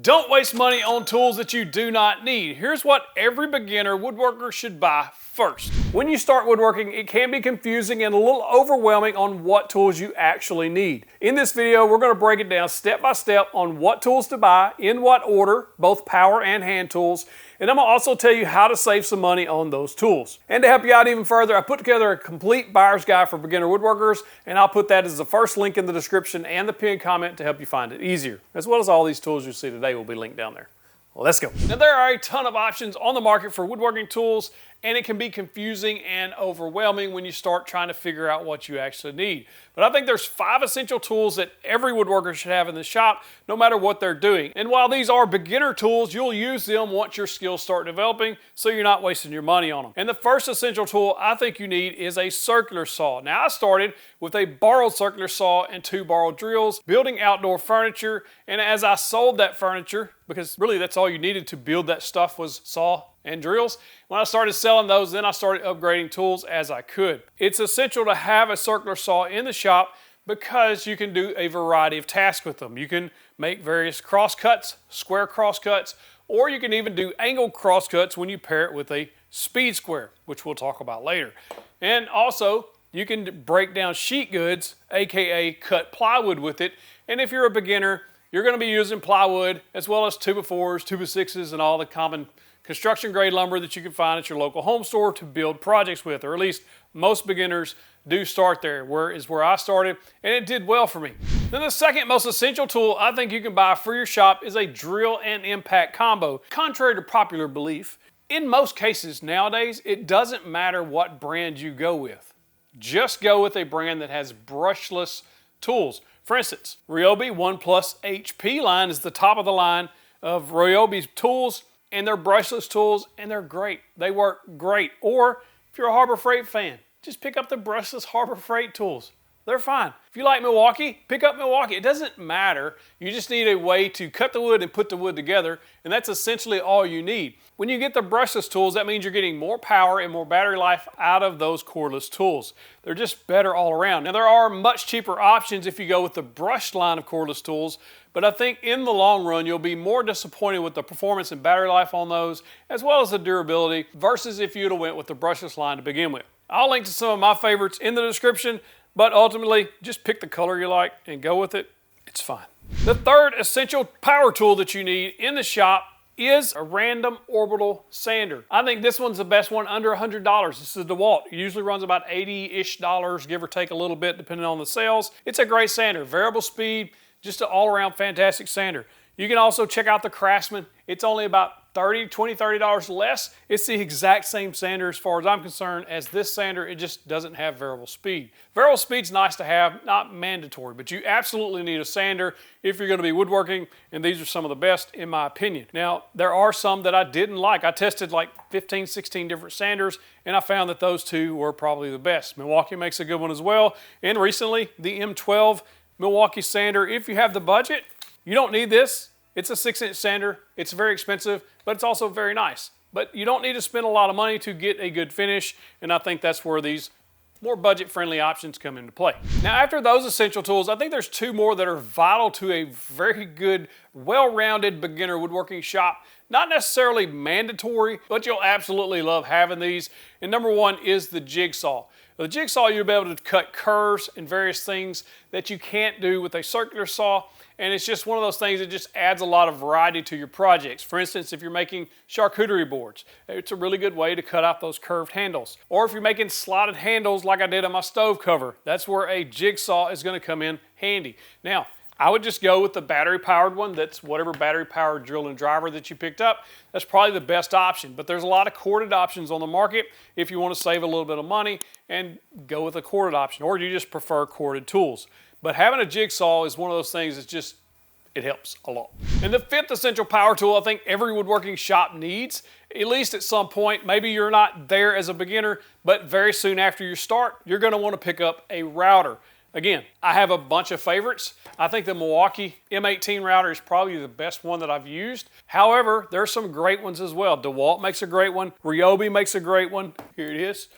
Don't waste money on tools that you do not need. Here's what every beginner woodworker should buy first. When you start woodworking, it can be confusing and a little overwhelming on what tools you actually need. In this video, we're going to break it down step by step on what tools to buy, in what order, both power and hand tools, and I'm going to also tell you how to save some money on those tools. And to help you out even further, I put together a complete buyer's guide for beginner woodworkers, and I'll put that as the first link in the description and the pinned comment to help you find it easier, as well as all these tools you see today will be linked down there. Well, let's go. Now, there are a ton of options on the market for woodworking tools, and it can be confusing and overwhelming when you start trying to figure out what you actually need. But I think there's 5 essential tools that every woodworker should have in the shop, no matter what they're doing. And while these are beginner tools, you'll use them once your skills start developing, so you're not wasting your money on them. And the first essential tool I think you need is a circular saw. Now, I started with a borrowed circular saw and 2 borrowed drills, building outdoor furniture. And as I sold that furniture, because really that's all you needed to build that stuff was saw and drills. When I started selling those, then I started upgrading tools as I could. It's essential to have a circular saw in the shop because you can do a variety of tasks with them. You can make various cross cuts, square cross cuts, or you can even do angle cross cuts when you pair it with a speed square, which we'll talk about later. And also, you can break down sheet goods, aka cut plywood with it. And if you're a beginner, you're going to be using plywood as well as 2x4s, 2x6s, and all the common construction grade lumber that you can find at your local home store to build projects with, or at least most beginners do start there, where I started, and it did well for me. Then the second most essential tool I think you can buy for your shop is a drill and impact combo. Contrary to popular belief, in most cases nowadays, it doesn't matter what brand you go with. Just go with a brand that has brushless tools. For instance, Ryobi 1 Plus HP line is the top of the line of Ryobi's tools, and they're brushless tools, and they're great. They work great. Or if you're a Harbor Freight fan, just pick up the brushless Harbor Freight tools. They're fine. If you like Milwaukee, pick up Milwaukee. It doesn't matter. You just need a way to cut the wood and put the wood together, and that's essentially all you need. When you get the brushless tools, that means you're getting more power and more battery life out of those cordless tools. They're just better all around. Now, there are much cheaper options if you go with the brushed line of cordless tools, but I think in the long run, you'll be more disappointed with the performance and battery life on those, as well as the durability, versus if you'd have went with the brushless line to begin with. I'll link to some of my favorites in the description, but ultimately, just pick the color you like and go with it. It's fine. The third essential power tool that you need in the shop is a random orbital sander. I think this one's the best one, under $100. This is a DeWalt. It usually runs about $80-ish, give or take a little bit depending on the sales. It's a great sander, variable speed, just an all-around fantastic sander. You can also check out the Craftsman. It's only about $30 less. It's the exact same sander as far as I'm concerned as this sander. It just doesn't have variable speed. Variable speed's nice to have, not mandatory, but you absolutely need a sander if you're going to be woodworking, and these are some of the best in my opinion. Now, there are some that I didn't like. I tested like 15, 16 different sanders, and I found that those 2 were probably the best. Milwaukee makes a good one as well, and recently the M12 Milwaukee sander. If you have the budget, you don't need this. It's a 6-inch sander. It's very expensive, but it's also very nice. But you don't need to spend a lot of money to get a good finish, and I think that's where these more budget-friendly options come into play. Now, after those essential tools, I think there's 2 more that are vital to a very good, well-rounded beginner woodworking shop. Not necessarily mandatory, but you'll absolutely love having these. And number 1 is the jigsaw. The jigsaw, you'll be able to cut curves and various things that you can't do with a circular saw, and it's just one of those things that just adds a lot of variety to your projects. For instance, if you're making charcuterie boards, it's a really good way to cut out those curved handles. Or if you're making slotted handles like I did on my stove cover, that's where a jigsaw is going to come in handy. Now, I would just go with the battery-powered one. That's whatever battery-powered drill and driver that you picked up. That's probably the best option. But there's a lot of corded options on the market if you want to save a little bit of money and go with a corded option, or you just prefer corded tools. But having a jigsaw is one of those things that just, it helps a lot. And the 5th essential power tool I think every woodworking shop needs, at least at some point. Maybe you're not there as a beginner, but very soon after you start, you're going to want to pick up a router. Again, I have a bunch of favorites. I think the Milwaukee M18 router is probably the best one that I've used. However, there's some great ones as well. DeWalt makes a great one. Ryobi makes a great one. Here it is.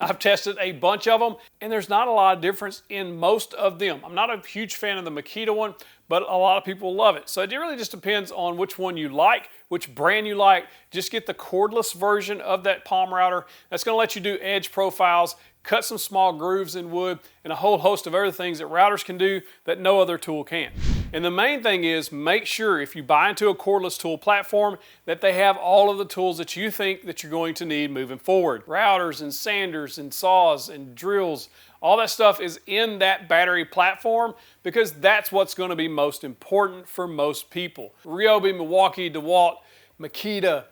I've tested a bunch of them, and there's not a lot of difference in most of them. I'm not a huge fan of the Makita one, but a lot of people love it. So it really just depends on which one you like, which brand you like. Just get the cordless version of that palm router. That's going to let you do edge profiles, cut some small grooves in wood, and a whole host of other things that routers can do that no other tool can. And the main thing is, make sure if you buy into a cordless tool platform that they have all of the tools that you think that you're going to need moving forward. Routers and sanders and saws and drills, all that stuff is in that battery platform because that's what's going to be most important for most people. Ryobi, Milwaukee, DeWalt, Makita,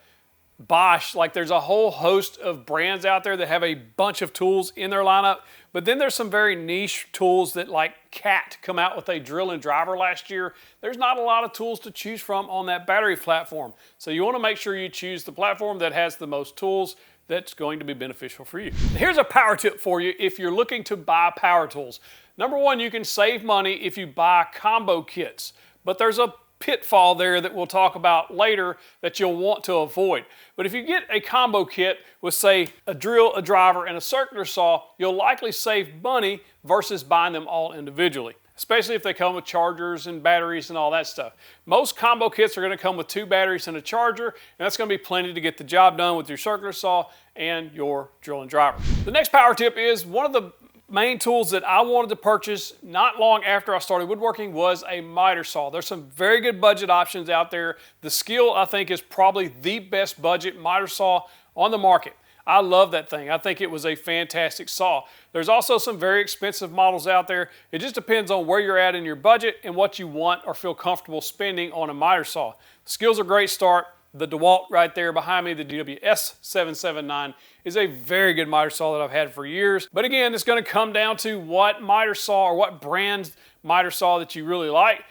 Bosch, like there's a whole host of brands out there that have a bunch of tools in their lineup, but then there's some very niche tools that like Cat come out with a drill and driver last year. There's not a lot of tools to choose from on that battery platform. So you want to make sure you choose the platform that has the most tools that's going to be beneficial for you. Here's a power tip for you if you're looking to buy power tools. Number one, you can save money if you buy combo kits, but there's a pitfall there that we'll talk about later that you'll want to avoid. But if you get a combo kit with, say, a drill, a driver, and a circular saw, you'll likely save money versus buying them all individually, especially if they come with chargers and batteries and all that stuff. Most combo kits are going to come with 2 batteries and a charger, and that's going to be plenty to get the job done with your circular saw and your drill and driver. The next power tip is one of the main tools that I wanted to purchase not long after I started woodworking was a miter saw. There's some very good budget options out there. The Skill, I think, is probably the best budget miter saw on the market. I love that thing. I think it was a fantastic saw. There's also some very expensive models out there. It just depends on where you're at in your budget and what you want or feel comfortable spending on a miter saw. Skill's a great start. The DeWalt right there behind me, the DWS779, is a very good miter saw that I've had for years. But again, it's going to come down to what miter saw or what brand miter saw that you really like.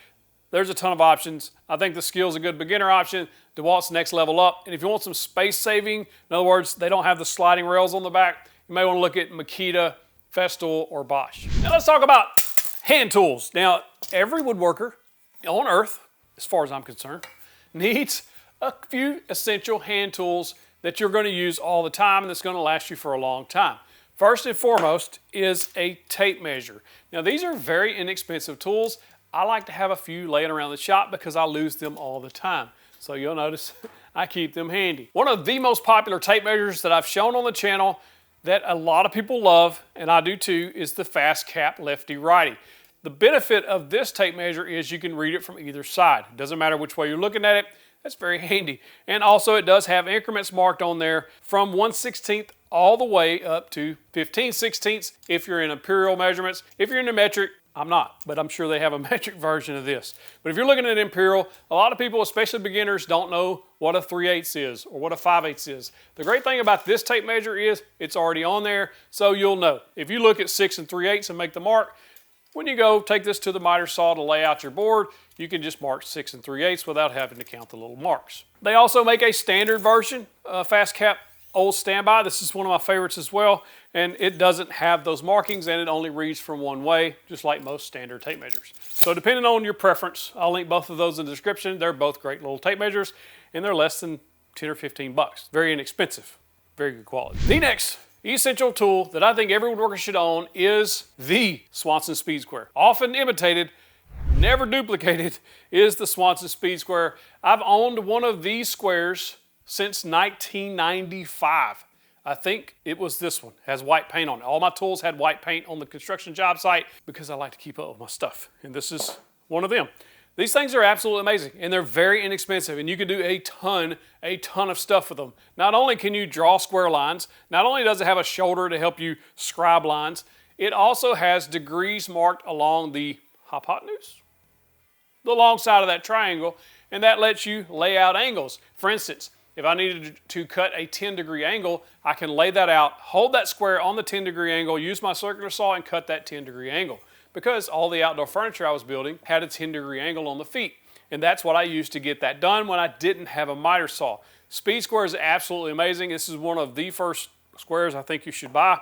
There's a ton of options. I think the Skill's a good beginner option. DeWalt's next level up. And if you want some space saving, in other words, they don't have the sliding rails on the back, you may want to look at Makita, Festool, or Bosch. Now let's talk about hand tools. Now, every woodworker on earth, as far as I'm concerned, needs a few essential hand tools that you're going to use all the time and that's going to last you for a long time. First and foremost is a tape measure. Now these are very inexpensive tools. I like to have a few laying around the shop because I lose them all the time. So you'll notice I keep them handy. One of the most popular tape measures that I've shown on the channel that a lot of people love, and I do too, is the Fast Cap Lefty Righty. The benefit of this tape measure is you can read it from either side. It doesn't matter which way you're looking at it. That's very handy. And also it does have increments marked on there from 1/16 all the way up to 15/16 if you're in imperial measurements. If you're in a metric, I'm not, but I'm sure they have a metric version of this. But if you're looking at imperial, a lot of people, especially beginners, don't know what a 3/8 is or what a 5/8 is. The great thing about this tape measure is it's already on there, so you'll know. If you look at 6 3/8 and make the mark, when you go take this to the miter saw to lay out your board, you can just mark 6 3/8 without having to count the little marks. They also make a standard version, Fast Cap Old Standby. This is one of my favorites as well, and it doesn't have those markings and it only reads from one way, just like most standard tape measures. So depending on your preference, I'll link both of those in the description. They're both great little tape measures, and they're less than 10 or 15 bucks. Very inexpensive, very good quality. The next essential tool that I think every woodworker should own is the Swanson Speed Square. Often imitated, never duplicated, is the Swanson Speed Square. I've owned one of these squares since 1995. I think it was this one. It has white paint on it. All my tools had white paint on the construction job site because I like to keep up with my stuff. And this is one of them. These things are absolutely amazing, and they're very inexpensive, and you can do a ton of stuff with them. Not only can you draw square lines, not only does it have a shoulder to help you scribe lines, it also has degrees marked along the hypotenuse, the long side of that triangle, and that lets you lay out angles. For instance, if I needed to cut a 10-degree angle, I can lay that out, hold that square on the 10-degree angle, use my circular saw, and cut that 10-degree angle. Because all the outdoor furniture I was building had a 10-degree angle on the feet. And that's what I used to get that done when I didn't have a miter saw. Speed Square is absolutely amazing. This is one of the first squares I think you should buy.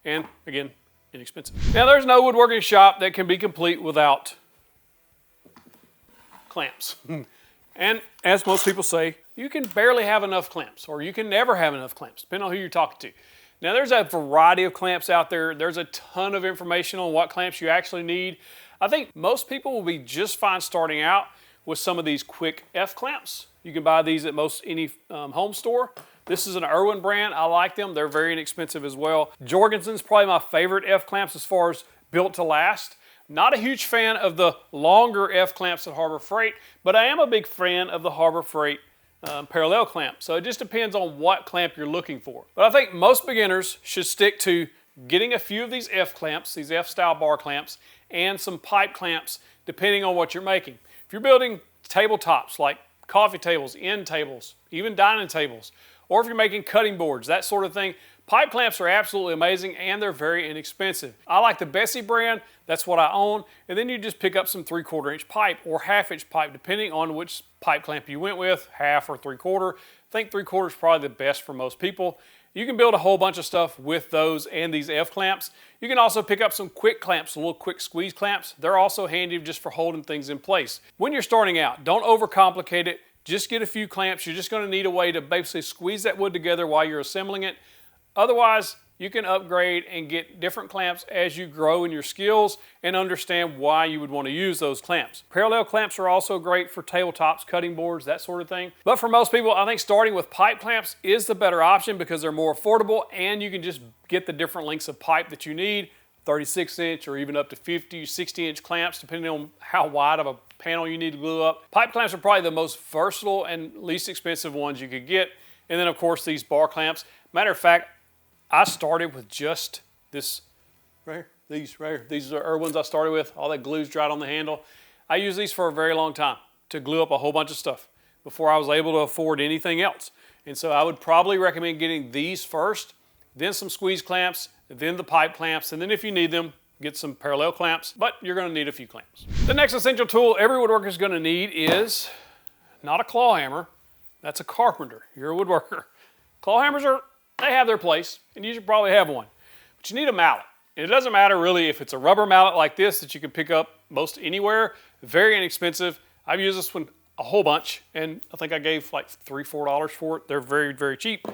And again, inexpensive. Now there's no woodworking shop that can be complete without clamps. And as most people say, you can barely have enough clamps, or you can never have enough clamps, depending on who you're talking to. Now there's a variety of clamps out there. There's a ton of information on what clamps you actually need. I think most people will be just fine starting out with some of these quick F clamps. You can buy these at most any home store. This is an Irwin brand. I like them. They're very inexpensive as well. Jorgensen's probably my favorite F clamps as far as built to last. Not a huge fan of the longer F clamps at Harbor Freight, but I am a big fan of the Harbor Freight parallel clamp. So it just depends on what clamp you're looking for. But I think most beginners should stick to getting a few of these F clamps, these F style bar clamps, and some pipe clamps depending on what you're making. If you're building tabletops like coffee tables, end tables, even dining tables, or if you're making cutting boards, that sort of thing, pipe clamps are absolutely amazing and they're very inexpensive. I like the Bessie brand, that's what I own, and then you just pick up some 3/4 inch pipe or 1/2 inch pipe depending on which pipe clamp you went with, 1/2 or 3/4. I think 3/4 is probably the best for most people. You can build a whole bunch of stuff with those and these F clamps. You can also pick up some quick clamps, little quick squeeze clamps. They're also handy just for holding things in place. When you're starting out, don't overcomplicate it. Just get a few clamps. You're just going to need a way to basically squeeze that wood together while you're assembling it. Otherwise, you can upgrade and get different clamps as you grow in your skills and understand why you would want to use those clamps. Parallel clamps are also great for tabletops, cutting boards, that sort of thing. But for most people, I think starting with pipe clamps is the better option because they're more affordable and you can just get the different lengths of pipe that you need, 36 inch or even up to 50, 60 inch clamps, depending on how wide of a panel you need to glue up. Pipe clamps are probably the most versatile and least expensive ones you could get. And then of course these bar clamps. Matter of fact, I started with just this right here, these right here. These are Irwins I started with. All that glue's dried on the handle. I used these for a very long time to glue up a whole bunch of stuff before I was able to afford anything else. And so I would probably recommend getting these first, then some squeeze clamps, then the pipe clamps, and then if you need them, get some parallel clamps, but you're gonna need a few clamps. The next essential tool every woodworker is gonna need is not a claw hammer. That's a carpenter. You're a woodworker. Claw hammers they have their place, and you should probably have one. But you need a mallet. And it doesn't matter really if it's a rubber mallet like this that you can pick up most anywhere. Very inexpensive. I've used this one a whole bunch, and I think I gave like $3, $4 for it. They're very, very cheap.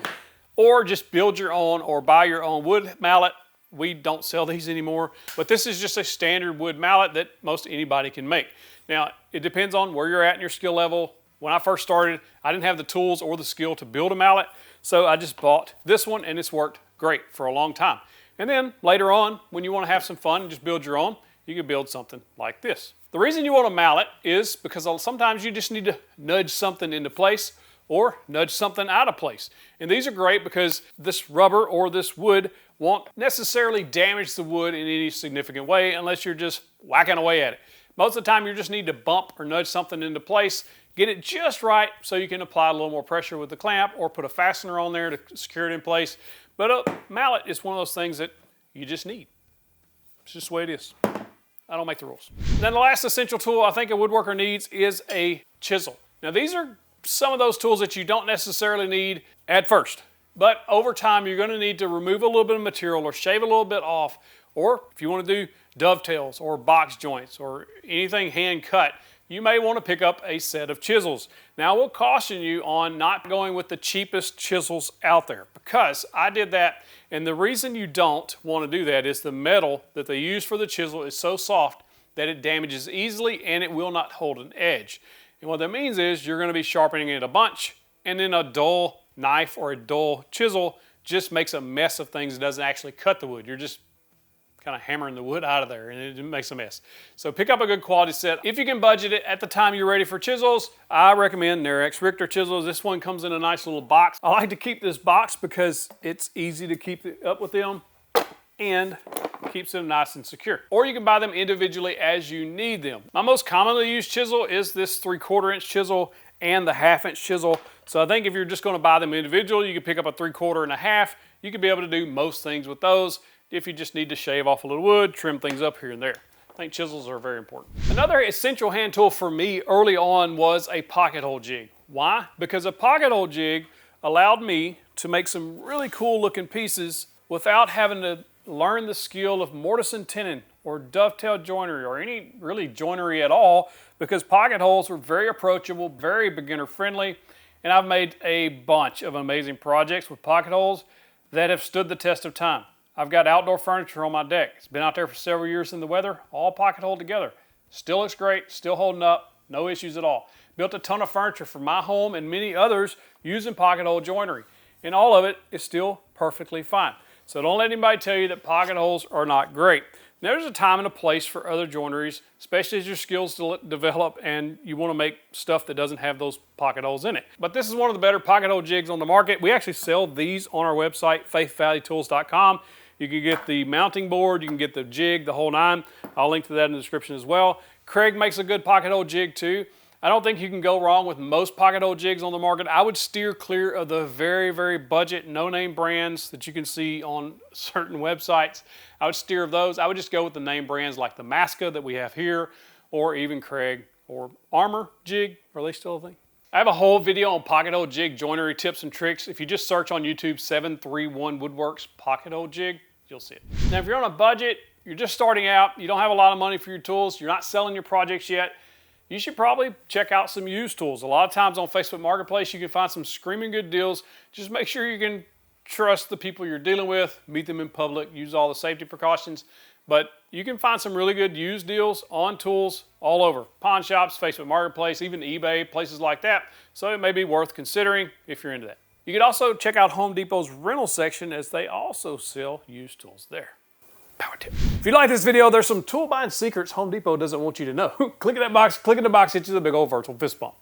Or just build your own or buy your own wood mallet. We don't sell these anymore, but this is just a standard wood mallet that most anybody can make. Now, it depends on where you're at in your skill level. When I first started, I didn't have the tools or the skill to build a mallet, so I just bought this one and it's worked great for a long time. And then later on, when you want to have some fun and just build your own, you can build something like this. The reason you want a mallet is because sometimes you just need to nudge something into place or nudge something out of place. And these are great because this rubber or this wood won't necessarily damage the wood in any significant way unless you're just whacking away at it. Most of the time you just need to bump or nudge something into place, get it just right so you can apply a little more pressure with the clamp or put a fastener on there to secure it in place. But a mallet is one of those things that you just need. It's just the way it is. I don't make the rules. Then the last essential tool I think a woodworker needs is a chisel. Now these are some of those tools that you don't necessarily need at first, but over time you're going to need to remove a little bit of material or shave a little bit off, or if you want to do dovetails or box joints or anything hand cut, you may want to pick up a set of chisels. Now I will caution you on not going with the cheapest chisels out there because I did that, and the reason you don't want to do that is the metal that they use for the chisel is so soft that it damages easily and it will not hold an edge. And what that means is you're going to be sharpening it a bunch, and then a dull knife or a dull chisel just makes a mess of things. It doesn't actually cut the wood. You're just kind of hammering the wood out of there and it makes a mess. So pick up a good quality set. If you can budget it at the time you're ready for chisels, I recommend Narex Richter chisels. This one comes in a nice little box. I like to keep this box because it's easy to keep up with them and keeps them nice and secure. Or you can buy them individually as you need them. My most commonly used chisel is this 3/4 inch chisel and the 1/2 inch chisel. So I think if you're just going to buy them individually, you can pick up a 3/4 and a 1/2. You can be able to do most things with those. If you just need to shave off a little wood, trim things up here and there. I think chisels are very important. Another essential hand tool for me early on was a pocket hole jig. Why? Because a pocket hole jig allowed me to make some really cool looking pieces without having to learn the skill of mortise and tenon or dovetail joinery or any really joinery at all, because pocket holes are very approachable, very beginner friendly, and I've made a bunch of amazing projects with pocket holes. that have stood the test of time. I've got outdoor furniture on my deck. It's been out there for several years in the weather, all pocket hole together. Still looks great, still holding up, no issues at all. Built a ton of furniture for my home and many others using pocket hole joinery. And all of it is still perfectly fine. So don't let anybody tell you that pocket holes are not great. There's a time and a place for other joineries, especially as your skills develop and you want to make stuff that doesn't have those pocket holes in it. But this is one of the better pocket hole jigs on the market. We actually sell these on our website, faithvalleystools.com. You can get the mounting board, you can get the jig, the whole nine. I'll link to that in the description as well. Craig makes a good pocket hole jig too. I don't think you can go wrong with most pocket hole jigs on the market. I would steer clear of the very, very budget, no-name brands that you can see on certain websites. I would steer of those. I would just go with the name brands like the Masca that we have here, or even Craig, or Armor Jig. Are they still a thing? I have a whole video on pocket hole jig joinery tips and tricks. If you just search on YouTube 731 Woodworks pocket hole jig, you'll see it. Now, if you're on a budget, you're just starting out, you don't have a lot of money for your tools, you're not selling your projects yet, you should probably check out some used tools. A lot of times on Facebook Marketplace, you can find some screaming good deals. Just make sure you can trust the people you're dealing with, meet them in public, use all the safety precautions. But you can find some really good used deals on tools all over. Pawn shops, Facebook Marketplace, even eBay, places like that. So it may be worth considering if you're into that. You could also check out Home Depot's rental section as they also sell used tools there. Power tip. If you like this video, there's some tool buying secrets Home Depot doesn't want you to know. Click in that box, click in the box, hit you the big old virtual fist bump.